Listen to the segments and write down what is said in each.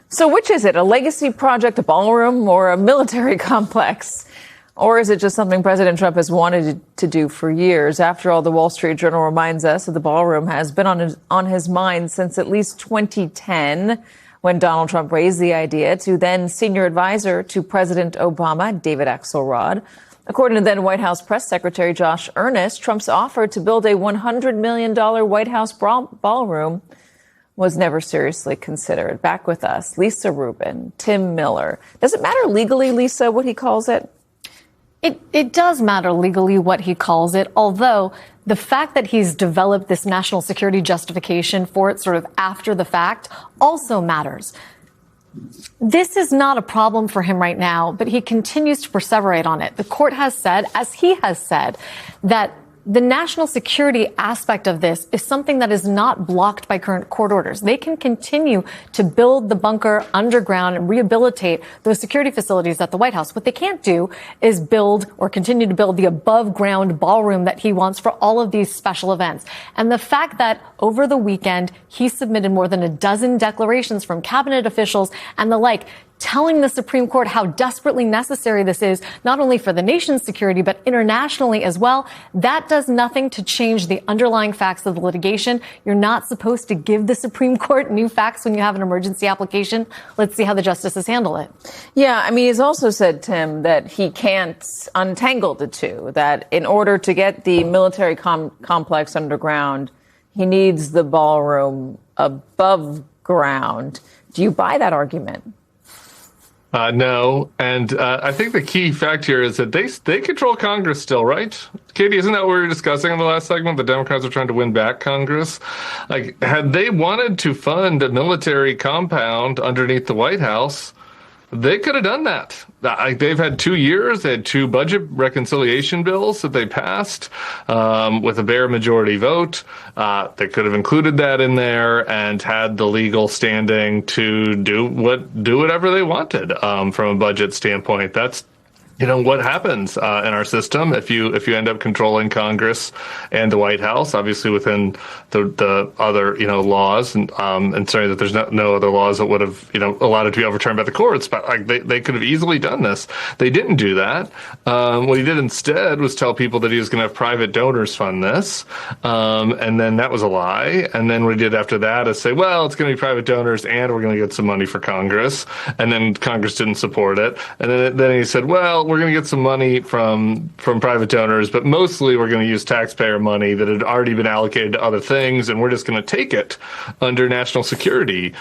So which is it, a legacy project, a ballroom, or a military complex? Or is it just something President Trump has wanted to do for years? After all, the Wall Street Journal reminds us that the ballroom has been on his mind since at least 2010, when Donald Trump raised the idea to then senior advisor to President Obama, David Axelrod. According to then White House Press Secretary Josh Earnest, Trump's offer to build a $100 million White House ballroom was never seriously considered. Back with us, Lisa Rubin, Tim Miller. Does it matter legally, Lisa, what he calls it? It does matter legally what he calls it, although the fact that he's developed this national security justification for it sort of after the fact also matters. This is not a problem for him right now, but he continues to perseverate on it. The court has said, as he has said, that the national security aspect of this is something that is not blocked by current court orders. They can continue to build the bunker underground and rehabilitate those security facilities at the White House. What they can't do is build or continue to build the above ground ballroom that he wants for all of these special events. And the fact that over the weekend, he submitted more than a dozen declarations from cabinet officials and the like, telling the Supreme Court how desperately necessary this is, not only for the nation's security, but internationally as well. That does nothing to change the underlying facts of the litigation. You're not supposed to give the Supreme Court new facts when you have an emergency application. Let's see how the justices handle it. Yeah, I mean, he's also said, Tim, that he can't untangle the two, that in order to get the military complex underground, he needs the ballroom above ground. Do you buy that argument? No, and I think the key fact here is that they control Congress still, right? Katie, isn't that what we were discussing in the last segment? The Democrats are trying to win back Congress. Like, had they wanted to fund a military compound underneath the White House, they could have done that. They've had 2 years. They had 2 budget reconciliation bills that they passed with a bare majority vote. They could have included that in there and had the legal standing to do whatever they wanted from a budget standpoint. That's what happens in our system if you end up controlling Congress and the White House, obviously within the other laws, and sorry that there's no other laws that would have allowed it to be overturned by the courts, but they could have easily done this. They didn't do that. What he did instead was tell people that he was going to have private donors fund this, and then that was a lie. And then what he did after that is say, well, it's going to be private donors, and we're going to get some money for Congress, and then Congress didn't support it, and then he said, well, we're going to get some money from private donors, but mostly we're going to use taxpayer money that had already been allocated to other things, and we're just going to take it under national security,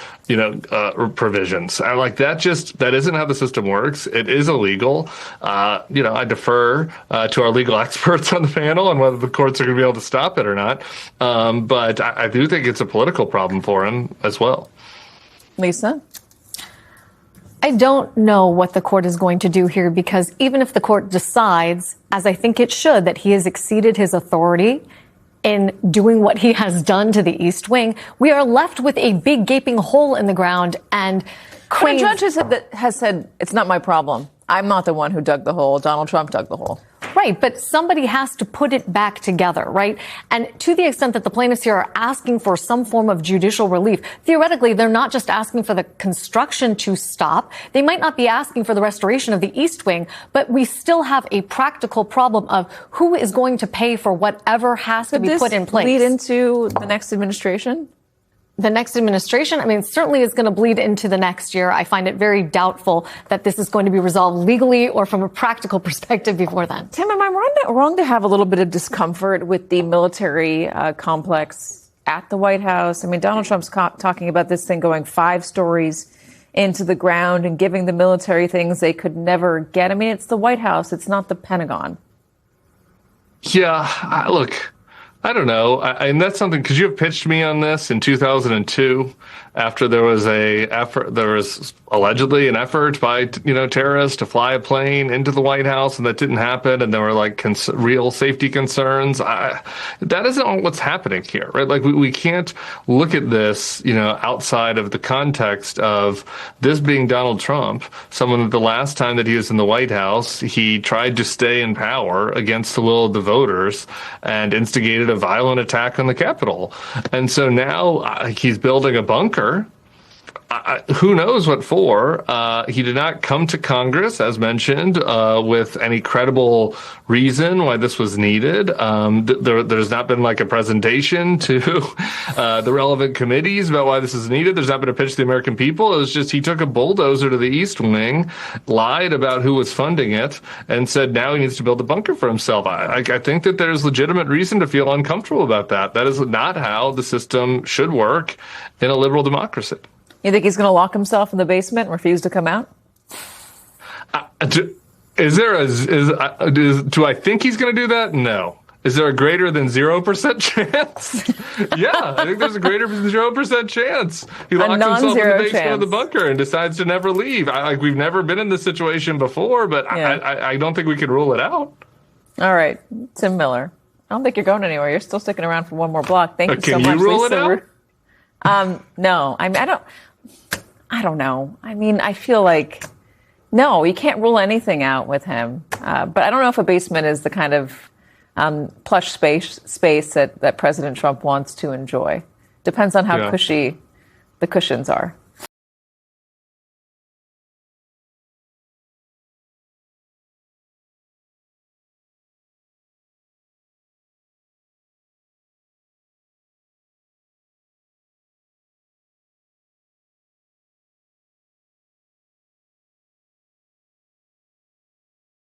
provisions. I like that. That isn't how the system works. It is illegal. I defer to our legal experts on the panel on whether the courts are going to be able to stop it or not. But I do think it's a political problem for him as well. Lisa? I don't know what the court is going to do here, because even if the court decides, as I think it should, that he has exceeded his authority in doing what he has done to the East Wing, we are left with a big gaping hole in the ground. And a judge has said, it's not my problem. I'm not the one who dug the hole. Donald Trump dug the hole. Right, but somebody has to put it back together, right? And to the extent that the plaintiffs here are asking for some form of judicial relief, theoretically, they're not just asking for the construction to stop. They might not be asking for the restoration of the East Wing, but we still have a practical problem of who is going to pay for whatever has to be put in place. Could this lead into the next administration? The next administration, certainly is going to bleed into the next year. I find it very doubtful that this is going to be resolved legally or from a practical perspective before then. Tim, am I wrong to have a little bit of discomfort with the military complex at the White House? Donald Trump's talking about this thing going 5 stories into the ground and giving the military things they could never get. It's the White House. It's not the Pentagon. Yeah, look, I don't know. And that's something, because you have pitched me on this in 2002 after there was allegedly an effort by, terrorists to fly a plane into the White House, and that didn't happen. And there were real safety concerns. That isn't what's happening here, right? We can't look at this, outside of the context of this being Donald Trump, someone that the last time that he was in the White House, he tried to stay in power against the will of the voters and instigated a violent attack on the Capitol. And so now he's building a bunker. who knows what for? He did not come to Congress, as mentioned, with any credible reason why this was needed. There's not been like a presentation to the relevant committees about why this is needed. There's not been a pitch to the American people. It was just he took a bulldozer to the East Wing, lied about who was funding it, and said now he needs to build a bunker for himself. I think that there's legitimate reason to feel uncomfortable about that. That is not how the system should work in a liberal democracy. You think he's going to lock himself in the basement and refuse to come out? Do I think he's going to do that? No. Is there a greater than 0% chance? Yeah, I think there's a greater than 0% chance. He locks himself in the basement of the bunker and decides to never leave. We've never been in this situation before, but I don't think we can rule it out. All right, Tim Miller. I don't think you're going anywhere. You're still sticking around for one more block. Thank you so much. Can you rule it out? No. I mean, I don't know. I mean, I feel like, no, you can't rule anything out with him. But I don't know if a basement is the kind of plush space that President Trump wants to enjoy. Depends on how cushy the cushions are.